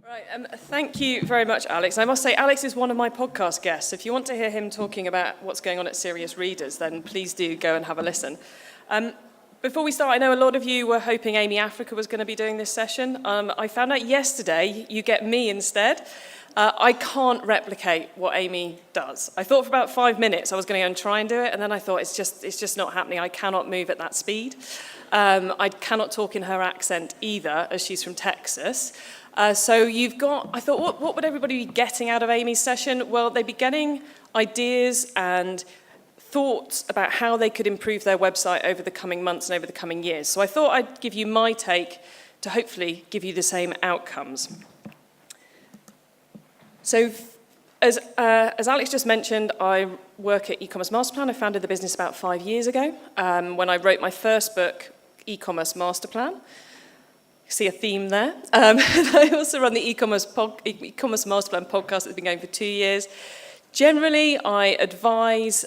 Right, thank you very much, Alex. I must say, Alex is one of my podcast guests. If you want to hear him talking about what's going on at Serious Readers, then please do go and have a listen. Before we start, I know a lot of you were hoping Amy Africa was going to be doing this session. I found out yesterday you get me instead. I can't replicate what Amy does. I thought for about 5 minutes I was going to go and try and do it, and then I thought it's just not happening. I cannot move at that speed. I cannot talk in her accent either, as she's from Texas. So you've got, I thought, what would everybody be getting out of Amy's session? Well, they'd be getting ideas and thoughts about how they could improve their website over the coming months and over the coming years. So I thought I'd give you my take to hopefully give you the same outcomes. So as Alex just mentioned, I work at E-commerce Master Plan. I founded the business about 5 years ago when I wrote my first book, E-commerce Master Plan. See a theme there. I also run the E-commerce Master Plan podcast that's been going for 2 years. Generally, I advise,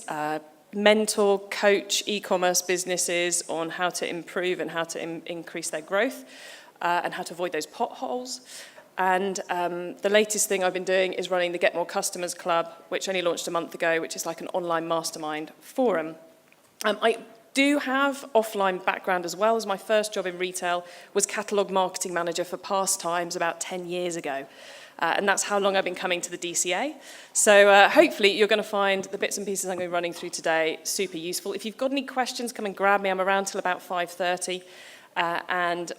mentor, coach e-commerce businesses on how to improve and how to increase their growth and how to avoid those potholes. And the latest thing I've been doing is running the Get More Customers Club, which only launched a month ago, which is like an online mastermind forum. I do have offline background as well, as my first job in retail was catalogue marketing manager for Pastimes about 10 years ago. And that's how long I've been coming to the DCA. So hopefully you're going to find the bits and pieces I'm going to be running through today super useful. If you've got any questions, come and grab me. I'm around till about 5:30.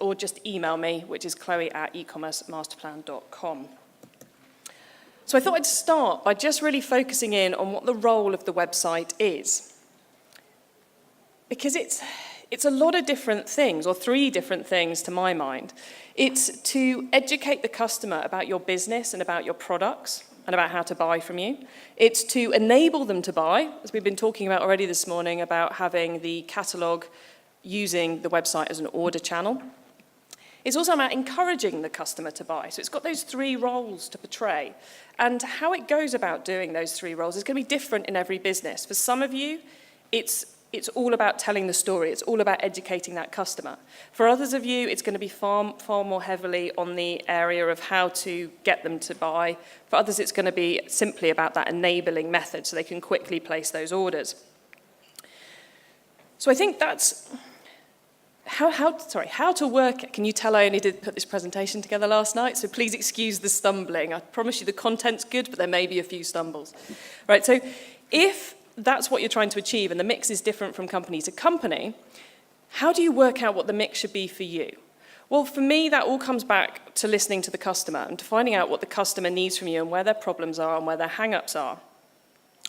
Or just email me, which is chloe@ecommercemasterplan.com. So I thought I'd start by just really focusing in on what the role of the website is. Because it's a lot of different things, or 3 different things to my mind. It's to educate the customer about your business and about your products and about how to buy from you. It's to enable them to buy, as we've been talking about already this morning, about having the catalogue using the website as an order channel. It's also about encouraging the customer to buy. So it's got those 3 roles to portray. And how it goes about doing those 3 roles is going to be different in every business. For some of you, it's all about telling the story. It's all about educating that customer. For others of you, it's going to be far more heavily on the area of how to get them to buy. For others, it's going to be simply about that enabling method so they can quickly place those orders. So I think that's how to work it. Can you tell I only did put this presentation together last night? So please excuse the stumbling. I promise you the content's good, but there may be a few stumbles. Right, so if that's what you're trying to achieve, and the mix is different from company to company, how do you work out what the mix should be for you? Well, for me, that all comes back to listening to the customer and to finding out what the customer needs from you and where their problems are and where their hang-ups are.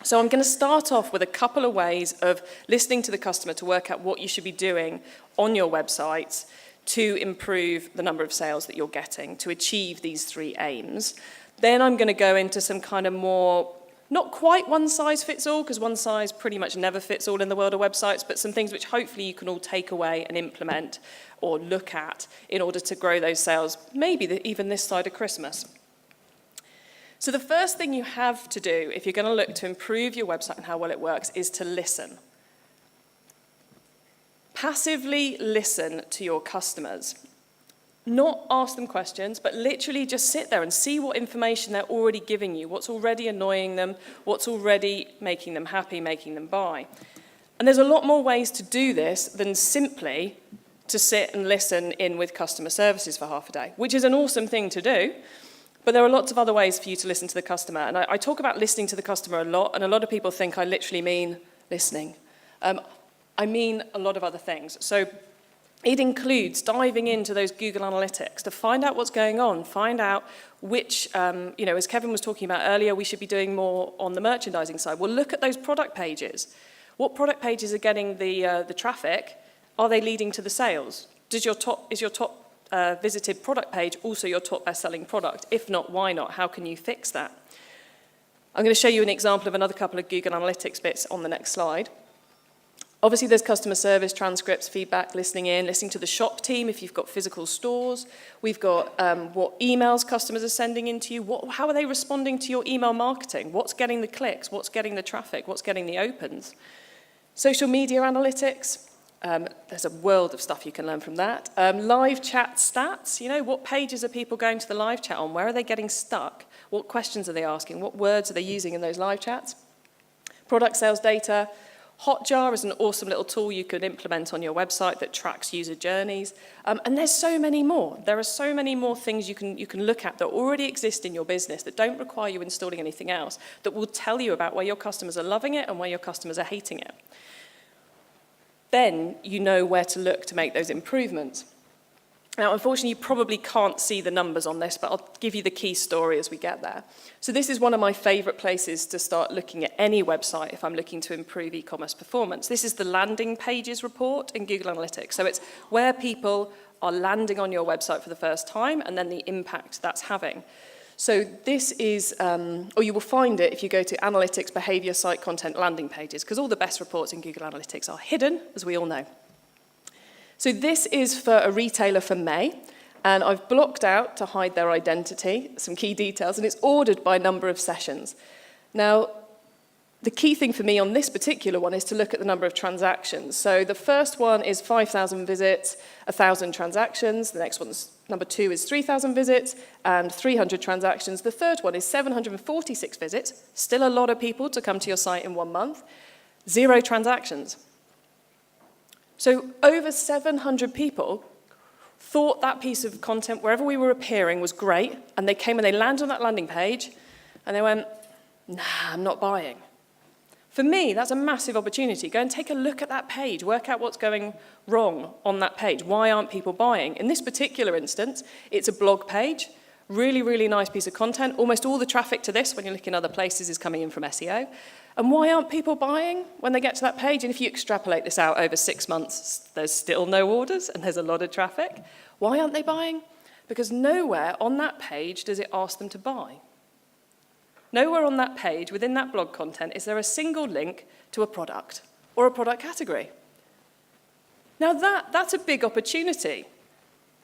So I'm going to start off with a couple of ways of listening to the customer to work out what you should be doing on your websites to improve the number of sales that you're getting, to achieve these 3 aims. Then I'm going to go into some kind of more, not quite one size fits all, because one size pretty much never fits all in the world of websites, but some things which hopefully you can all take away and implement or look at in order to grow those sales, maybe even this side of Christmas. So the first thing you have to do if you're going to look to improve your website and how well it works is to listen. Passively listen to your customers. Not ask them questions, but literally just sit there and see what information they're already giving you, what's already annoying them, what's already making them happy, making them buy. And there's a lot more ways to do this than simply to sit and listen in with customer services for half a day, which is an awesome thing to do. But there are lots of other ways for you to listen to the customer. And I talk about listening to the customer a lot, and a lot of people think I literally mean listening. I mean a lot of other things. So it includes diving into those Google Analytics to find out what's going on, find out which, as Kevin was talking about earlier, we should be doing more on the merchandising side. Well, look at those product pages. What product pages are getting the traffic? Are they leading to the sales? Is your top visited product page also your top best-selling product? If not, why not? How can you fix that? I'm going to show you an example of another couple of Google Analytics bits on the next slide. Obviously, there's customer service, transcripts, feedback, listening to the shop team if you've got physical stores. We've got what emails customers are sending into you. How are they responding to your email marketing? What's getting the clicks? What's getting the traffic? What's getting the opens? Social media analytics. There's a world of stuff you can learn from that. Live chat stats, what pages are people going to the live chat on? Where are they getting stuck? What questions are they asking? What words are they using in those live chats? Product sales data. Hotjar is an awesome little tool you could implement on your website that tracks user journeys. And there's so many more. There are so many more things you can look at that already exist in your business that don't require you installing anything else, that will tell you about where your customers are loving it and where your customers are hating it. Then you know where to look to make those improvements. Now, unfortunately, you probably can't see the numbers on this, but I'll give you the key story as we get there. So this is one of my favorite places to start looking at any website if I'm looking to improve e-commerce performance. This is the landing pages report in Google Analytics. So it's where people are landing on your website for the first time and then the impact that's having. So this is, or you will find it if you go to Analytics, Behavior, Site Content, Landing Pages, because all the best reports in Google Analytics are hidden, as we all know. So this is for a retailer for May, and I've blocked out to hide their identity, some key details, and it's ordered by number of sessions. Now, the key thing for me on this particular one is to look at the number of transactions. So the first one is 5,000 visits, 1,000 transactions. The next one's number 2 is 3,000 visits and 300 transactions. The third one is 746 visits, still a lot of people to come to your site in 1 month, 0 transactions. So over 700 people thought that piece of content, wherever we were appearing, was great, and they came and they landed on that landing page, and they went, nah, I'm not buying. For me, that's a massive opportunity. Go and take a look at that page, work out what's going wrong on that page. Why aren't people buying? In this particular instance, it's a blog page, really, really nice piece of content. Almost all the traffic to this, when you look in other places, is coming in from SEO. And why aren't people buying when they get to that page? And if you extrapolate this out over 6 months, there's still no orders and there's a lot of traffic. Why aren't they buying? Because nowhere on that page does it ask them to buy. Nowhere on that page, within that blog content, is there a single link to a product or a product category. Now that's a big opportunity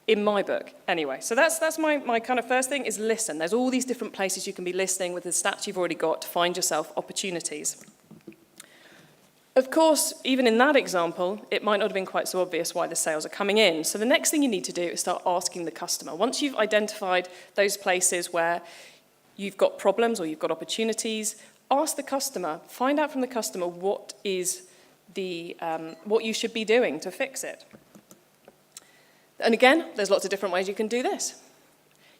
in my book, anyway. So that's my kind of first thing is listen. There's all these different places you can be listening with the stats you've already got to find yourself opportunities. Of course, even in that example, it might not have been quite so obvious why the sales are coming in. So the next thing you need to do is start asking the customer. Once you've identified those places where you've got problems or you've got opportunities, ask the customer, find out from the customer what is what you should be doing to fix it. And again, there's lots of different ways you can do this.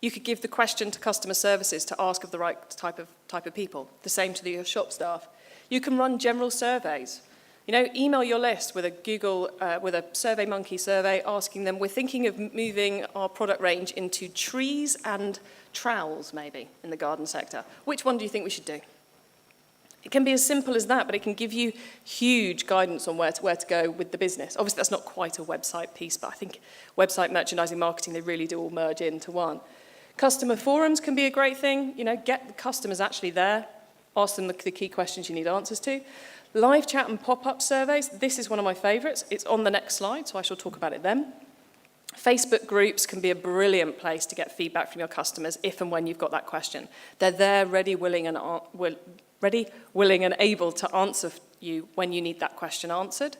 You could give the question to customer services to ask of the right type of people, the same to your shop staff. You can run general surveys. Email your list with a with a SurveyMonkey survey asking them, we're thinking of moving our product range into trees and trowels, maybe, in the garden sector. Which one do you think we should do? It can be as simple as that, but it can give you huge guidance on where to go with the business. Obviously, that's not quite a website piece, but I think website merchandising, marketing, they really do all merge into one. Customer forums can be a great thing. Get the customers actually there. Ask them the key questions you need answers to. Live chat and pop-up surveys. This is one of my favorites. It's on the next slide, so I shall talk about it then. Facebook groups can be a brilliant place to get feedback from your customers if and when you've got that question. They're there, ready, willing, and able to answer you when you need that question answered.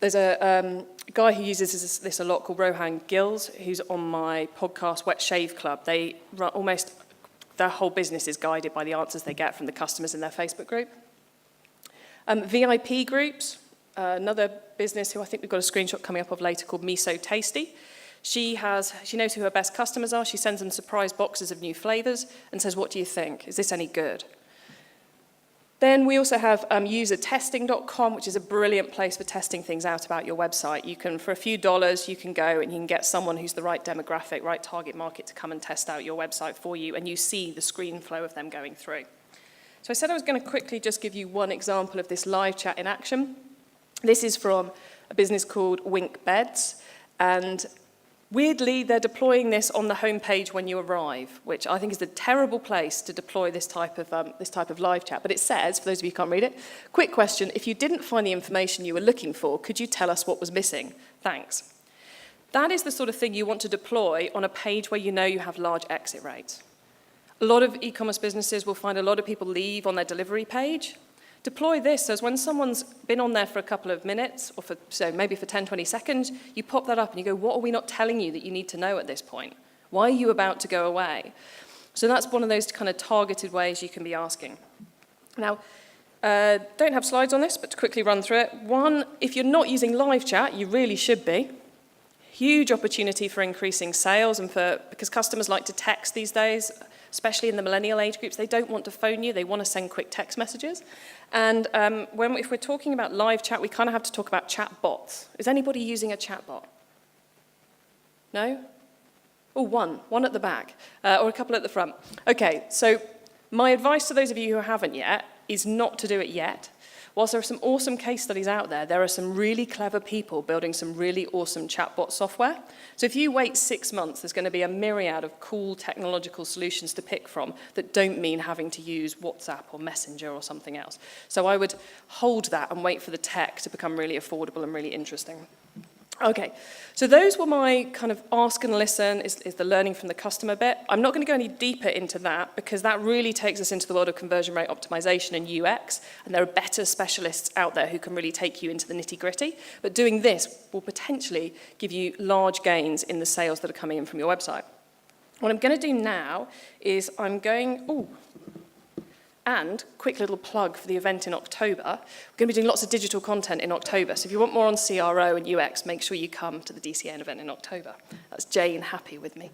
There's a guy who uses this a lot called Rohan Gills, who's on my podcast, Wet Shave Club. They run their whole business is guided by the answers they get from the customers in their Facebook group. VIP groups, another business who I think we've got a screenshot coming up of later called Me So Tasty. She knows who her best customers are. She sends them surprise boxes of new flavors and says, what do you think? Is this any good? Then we also have usertesting.com, which is a brilliant place for testing things out about your website. You can, for a few dollars, you can go and you can get someone who's the right demographic, right target market to come and test out your website for you, and you see the screen flow of them going through. So I said I was going to quickly just give you one example of this live chat in action. This is from a business called Wink Beds, and weirdly, they're deploying this on the homepage when you arrive, which I think is a terrible place to deploy this type of live chat. But it says, for those of you who can't read it, quick question, if you didn't find the information you were looking for, could you tell us what was missing? Thanks. That is the sort of thing you want to deploy on a page where you know you have large exit rates. A lot of e-commerce businesses will find a lot of people leave on their delivery page. Deploy this as when someone's been on there for a couple of minutes, or maybe for 10, 20 seconds, you pop that up and you go, what are we not telling you that you need to know at this point? Why are you about to go away? So that's one of those kind of targeted ways you can be asking. Now, don't have slides on this, but to quickly run through it. One, if you're not using live chat, you really should be. Huge opportunity for increasing sales because customers like to text these days, especially in the millennial age groups. They don't want to phone you, they want to send quick text messages. And if we're talking about live chat, we kind of have to talk about chatbots. Is anybody using a chatbot? No? Oh, one at the back, or a couple at the front. Okay, so my advice to those of you who haven't yet is not to do it yet. Whilst there are some awesome case studies out there, there are some really clever people building some really awesome chatbot software. So if you wait 6 months, there's going to be a myriad of cool technological solutions to pick from that don't mean having to use WhatsApp or Messenger or something else. So I would hold that and wait for the tech to become really affordable and really interesting. Okay, so those were my kind of ask and listen, is the learning from the customer bit. I'm not going to go any deeper into that because that really takes us into the world of conversion rate optimization and UX, and there are better specialists out there who can really take you into the nitty-gritty. But doing this will potentially give you large gains in the sales that are coming in from your website. What I'm going to do now is and quick little plug for the event in October. We're going to be doing lots of digital content in October. So if you want more on CRO and UX, make sure you come to the DCA event in October. That's Jane happy with me.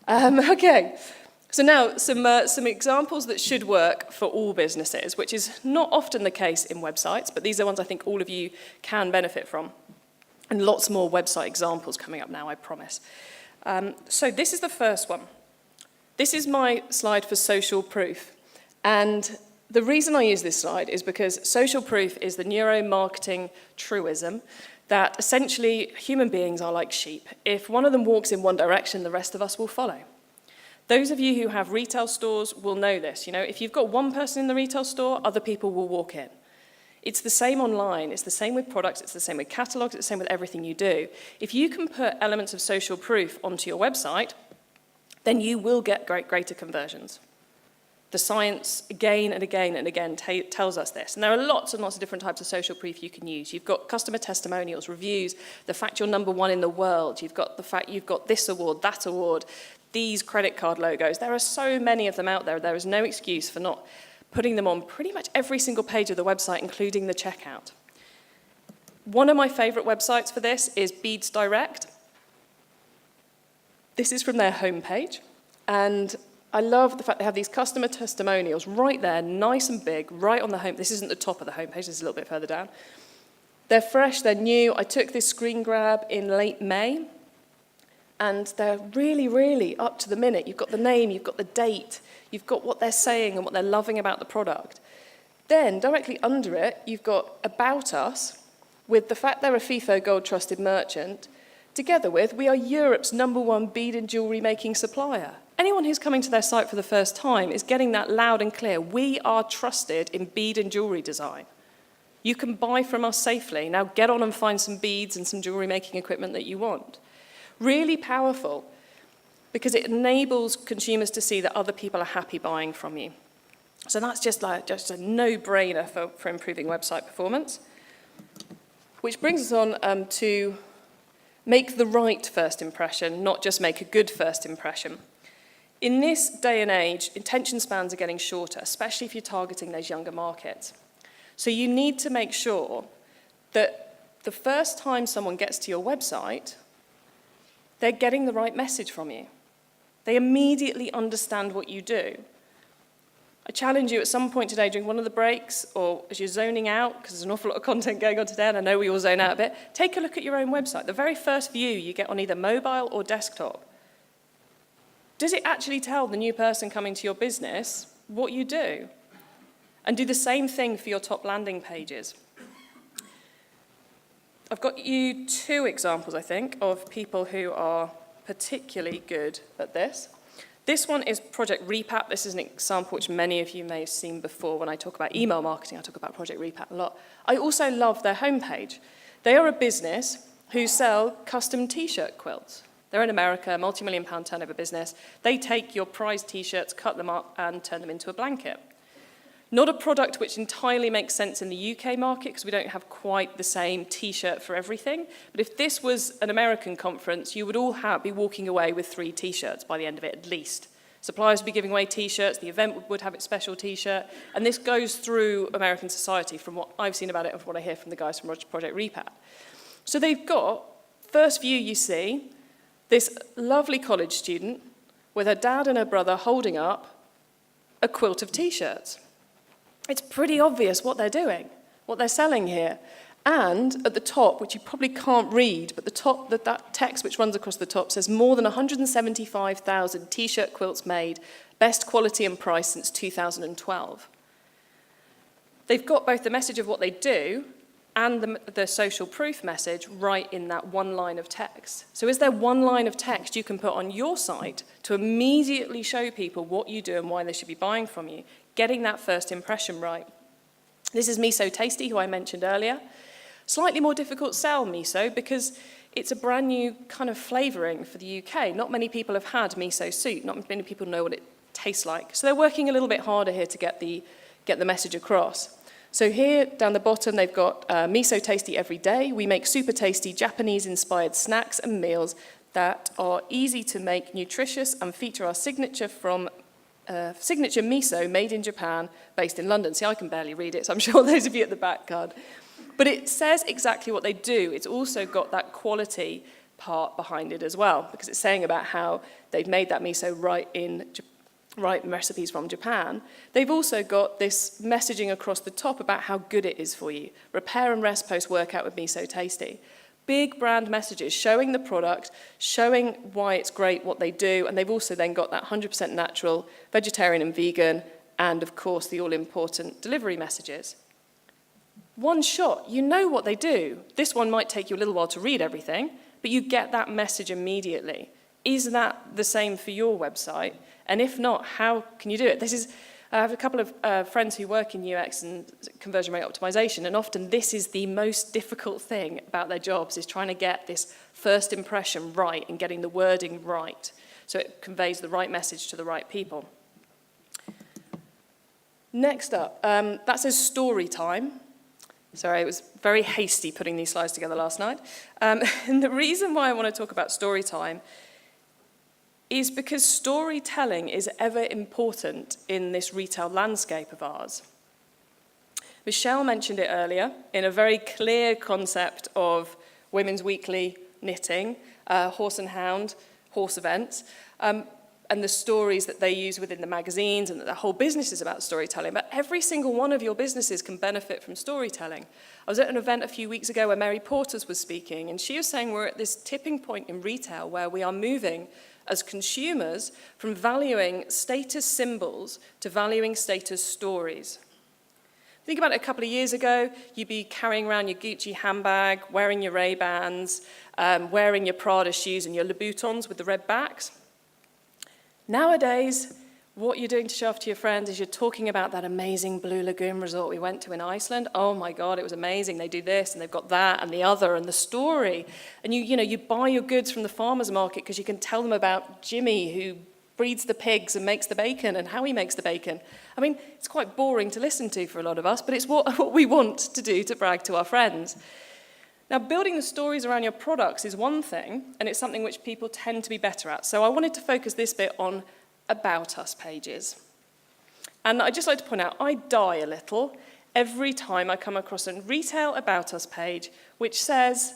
Okay, so now some examples that should work for all businesses, which is not often the case in websites, but these are ones I think all of you can benefit from. And lots more website examples coming up now, I promise. So this is the first one. This is my slide for social proof. And the reason I use this slide is because social proof is the neuromarketing truism that essentially human beings are like sheep. If one of them walks in one direction, the rest of us will follow. Those of you who have retail stores will know this. You know, if you've got one person in the retail store, other people will walk in. It's the same online. It's the same with products. It's the same with catalogs. It's the same with everything you do. If you can put elements of social proof onto your website, then you will get greater conversions. The science, again and again and again, tells us this. And there are lots and lots of different types of social proof you can use. You've got customer testimonials, reviews, the fact you're #1 in the world. You've got the fact you've got this award, that award, these credit card logos. There are so many of them out there. There is no excuse for not putting them on pretty much every single page of the website, including the checkout. One of my favorite websites for this is Beads Direct. This is from their homepage. And I love the fact they have these customer testimonials right there, nice and big, right on the home. This isn't the top of the homepage, this is a little bit further down. They're fresh, they're new. I took this screen grab in late May, and they're really, really up to the minute. You've got the name, you've got the date, you've got what they're saying and what they're loving about the product. Then, directly under it, you've got About Us, with the fact they're a FIFO Gold Trusted Merchant, together with, we are Europe's #1 bead and jewellery making supplier. Anyone who's coming to their site for the first time is getting that loud and clear. We are trusted in bead and jewellery design. You can buy from us safely. Now get on and find some beads and some jewellery making equipment that you want. Really powerful because it enables consumers to see that other people are happy buying from you. So that's just a no-brainer for improving website performance. Which brings us on to make the right first impression, not just make a good first impression. In this day and age, attention spans are getting shorter, especially if you're targeting those younger markets. So you need to make sure that the first time someone gets to your website, they're getting the right message from you. They immediately understand what you do. I challenge you at some point today during one of the breaks, or as you're zoning out, because there's an awful lot of content going on today, and I know we all zone out a bit, take a look at your own website. The very first view you get on either mobile or desktop. Does it actually tell the new person coming to your business what you do? And do the same thing for your top landing pages. I've got you 2 examples, I think, of people who are particularly good at this. This one is Project Repat. This is an example which many of you may have seen before when I talk about email marketing. I talk about Project Repat a lot. I also love their homepage. They are a business who sell custom T-shirt quilts. They're in America, multi-million-pound turnover business. They take your prized T-shirts, cut them up, and turn them into a blanket. Not a product which entirely makes sense in the UK market because we don't have quite the same t-shirt for everything. But if this was an American conference, you would all be walking away with 3 t-shirts by the end of it at least. Suppliers would be giving away t-shirts, the event would have its special t-shirt, and this goes through American society from what I've seen about it and from what I hear from the guys from Project Repat. So they've got, first view you see, this lovely college student with her dad and her brother holding up a quilt of t-shirts. It's pretty obvious what they're doing, what they're selling here. And at the top, which you probably can't read, but the top, that text which runs across the top says more than 175,000 t-shirt quilts made, best quality and price since 2012. They've got both the message of what they do and the social proof message right in that one line of text. So is there one line of text you can put on your site to immediately show people what you do and why they should be buying from you? Getting that first impression right. This is Miso Tasty, who I mentioned earlier. Slightly more difficult sell, miso, because it's a brand new kind of flavouring for the UK. Not many people have had miso soup. Not many people know what it tastes like. So they're working a little bit harder here to get the message across. So here, down the bottom, they've got Miso Tasty every day. We make super tasty Japanese-inspired snacks and meals that are easy to make, nutritious, and feature our signature miso made in Japan, based in London. See, I can barely read it, so I'm sure those of you at the back can. But it says exactly what they do. It's also got that quality part behind it as well, because it's saying about how they've made that miso right in recipes from Japan. They've also got this messaging across the top about how good it is for you. Repair and rest post-workout with Miso Tasty. Big brand messages showing the product, showing why it's great, what they do, and they've also then got that 100% natural, vegetarian and vegan, and of course the all-important delivery messages. One shot, you know what they do. This one might take you a little while to read everything, but you get that message immediately. Is that the same for your website? And if not, how can you do it? I have a couple of friends who work in UX and conversion rate optimization, and often this is the most difficult thing about their jobs, is trying to get this first impression right and getting the wording right so it conveys the right message to the right people. Next up, that says story time. Sorry, it was very hasty putting these slides together last night. And the reason why I want to talk about story time is because storytelling is ever important in this retail landscape of ours. Michelle mentioned it earlier in a very clear concept of Women's Weekly knitting, Horse and Hound, horse events, and the stories that they use within the magazines, and that the whole business is about storytelling. But every single one of your businesses can benefit from storytelling. I was at an event a few weeks ago where Mary Porters was speaking, and she was saying we're at this tipping point in retail where we are moving as consumers from valuing status symbols to valuing status stories. Think about it, a couple of years ago, you'd be carrying around your Gucci handbag, wearing your Ray-Bans, wearing your Prada shoes and your Louboutins with the red backs. Nowadays, what you're doing to show off to your friends is you're talking about that amazing Blue Lagoon resort we went to in Iceland. Oh my God, it was amazing. They do this and they've got that and the other and the story. And you buy your goods from the farmer's market because you can tell them about Jimmy who breeds the pigs and makes the bacon and how he makes the bacon. I mean, it's quite boring to listen to for a lot of us, but it's what we want to do to brag to our friends. Now, building the stories around your products is one thing, and it's something which people tend to be better at. So I wanted to focus this bit on About Us pages. And I'd just like to point out, I die a little every time I come across a retail About Us page which says,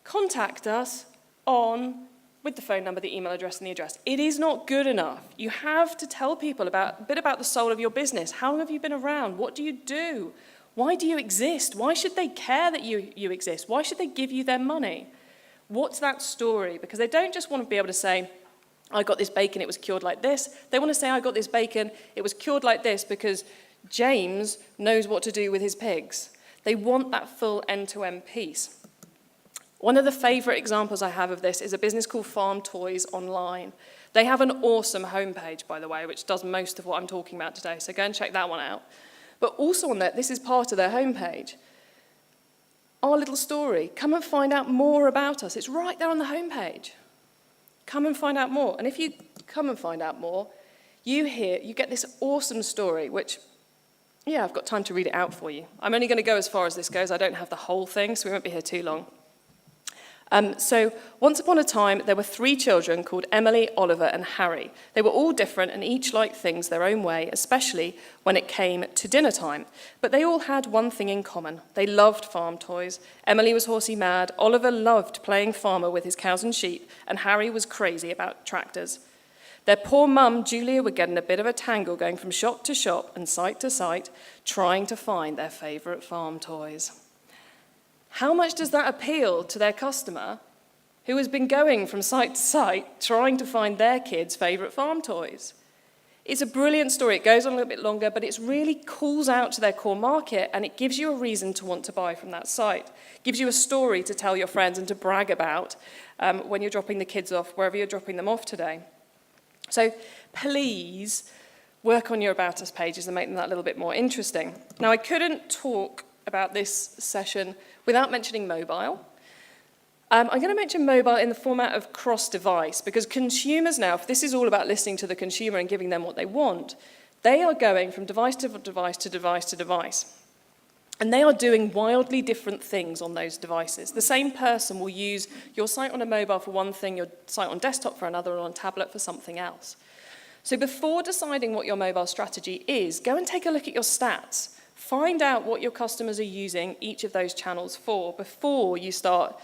contact us with the phone number, the email address, and the address. It is not good enough. You have to tell people a bit about the soul of your business. How long have you been around? What do you do? Why do you exist? Why should they care that you exist? Why should they give you their money? What's that story? Because they don't just want to be able to say, I got this bacon, it was cured like this. They want to say, I got this bacon, it was cured like this because James knows what to do with his pigs. They want that full end-to-end piece. One of the favorite examples I have of this is a business called Farm Toys Online. They have an awesome homepage, by the way, which does most of what I'm talking about today, so go and check that one out. But also on that, this is part of their homepage. Our little story, come and find out more about us. It's right there on the homepage. Come and find out more. And if you come and find out more, you get this awesome story, which, yeah, I've got time to read it out for you. I'm only going to go as far as this goes. I don't have the whole thing, so we won't be here too long. So once upon a time, there were 3 children called Emily, Oliver, and Harry. They were all different and each liked things their own way, especially when it came to dinner time. But they all had one thing in common. They loved farm toys. Emily was horsey mad, Oliver loved playing farmer with his cows and sheep, and Harry was crazy about tractors. Their poor mum, Julia, would get in a bit of a tangle going from shop to shop and site to site, trying to find their favourite farm toys. How much does that appeal to their customer who has been going from site to site trying to find their kids' favourite farm toys? It's a brilliant story. It goes on a little bit longer, but it really calls out to their core market, and it gives you a reason to want to buy from that site. It gives you a story to tell your friends and to brag about when you're dropping the kids off, wherever you're dropping them off today. So please work on your About Us pages and make them that little bit more interesting. Now, I couldn't talk about this session without mentioning mobile. I'm going to mention mobile in the format of cross-device, because consumers now, if this is all about listening to the consumer and giving them what they want, they are going from device to device to device to device. And they are doing wildly different things on those devices. The same person will use your site on a mobile for one thing, your site on desktop for another, or on tablet for something else. So before deciding what your mobile strategy is, go and take a look at your stats. Find out what your customers are using each of those channels for before you start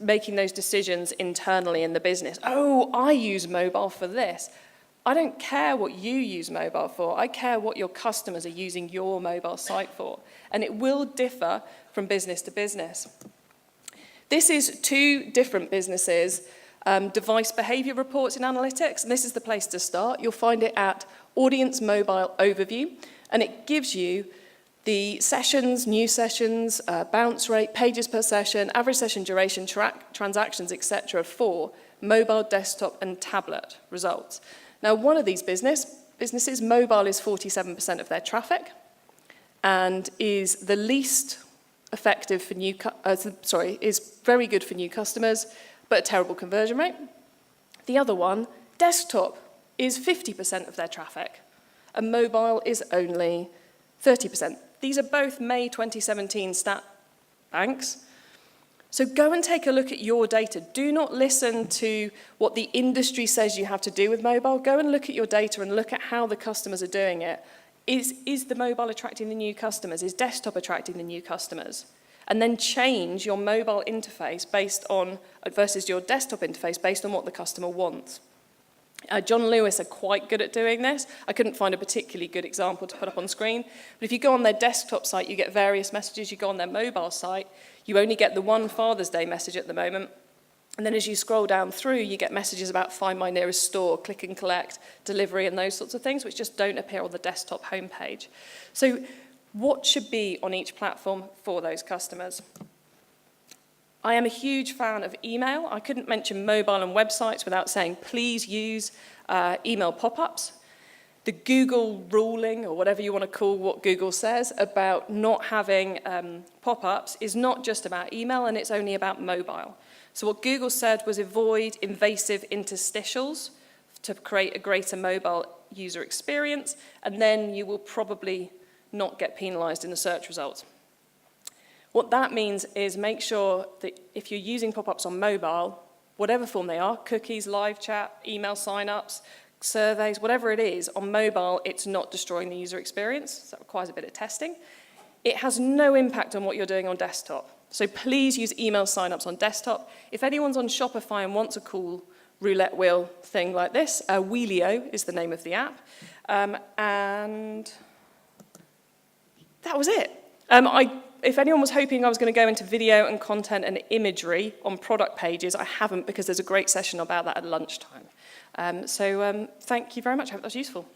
making those decisions internally in the business. Oh, I use mobile for this. I don't care what you use mobile for. I care what your customers are using your mobile site for. And it will differ from business to business. This is 2 different businesses' device behavior reports in analytics, and this is the place to start. You'll find it at Audience Mobile Overview, and it gives you the sessions, new sessions, bounce rate, pages per session, average session duration, transactions, etc. for mobile, desktop, and tablet results. Now, one of these businesses, mobile is 47% of their traffic and is the least effective for is very good for new customers, but a terrible conversion rate. The other one, desktop, is 50% of their traffic, and mobile is only 30%. These are both May 2017 stat banks. So go and take a look at your data. Do not listen to what the industry says you have to do with mobile. Go and look at your data and look at how the customers are doing it. Is the mobile attracting the new customers? Is desktop attracting the new customers? And then change your mobile interface versus your desktop interface based on what the customer wants. John Lewis are quite good at doing this. I couldn't find a particularly good example to put up on screen. But if you go on their desktop site, you get various messages. You go on their mobile site, you only get the one Father's Day message at the moment. And then as you scroll down through, you get messages about find my nearest store, click and collect, delivery, and those sorts of things, which just don't appear on the desktop homepage. So what should be on each platform for those customers? I am a huge fan of email. I couldn't mention mobile and websites without saying please use email pop-ups. The Google ruling, or whatever you want to call what Google says, about not having pop-ups is not just about email, and it's only about mobile. So what Google said was avoid invasive interstitials to create a greater mobile user experience, and then you will probably not get penalized in the search results. What that means is make sure that if you're using pop-ups on mobile, whatever form they are, cookies, live chat, email sign-ups, surveys, whatever it is, on mobile, it's not destroying the user experience. So that requires a bit of testing. It has no impact on what you're doing on desktop. So please use email sign-ups on desktop. If anyone's on Shopify and wants a cool roulette wheel thing like this, Wheelio is the name of the app. And that was it. If anyone was hoping I was going to go into video and content and imagery on product pages, I haven't, because there's a great session about that at lunchtime. So thank you very much. I hope that was useful.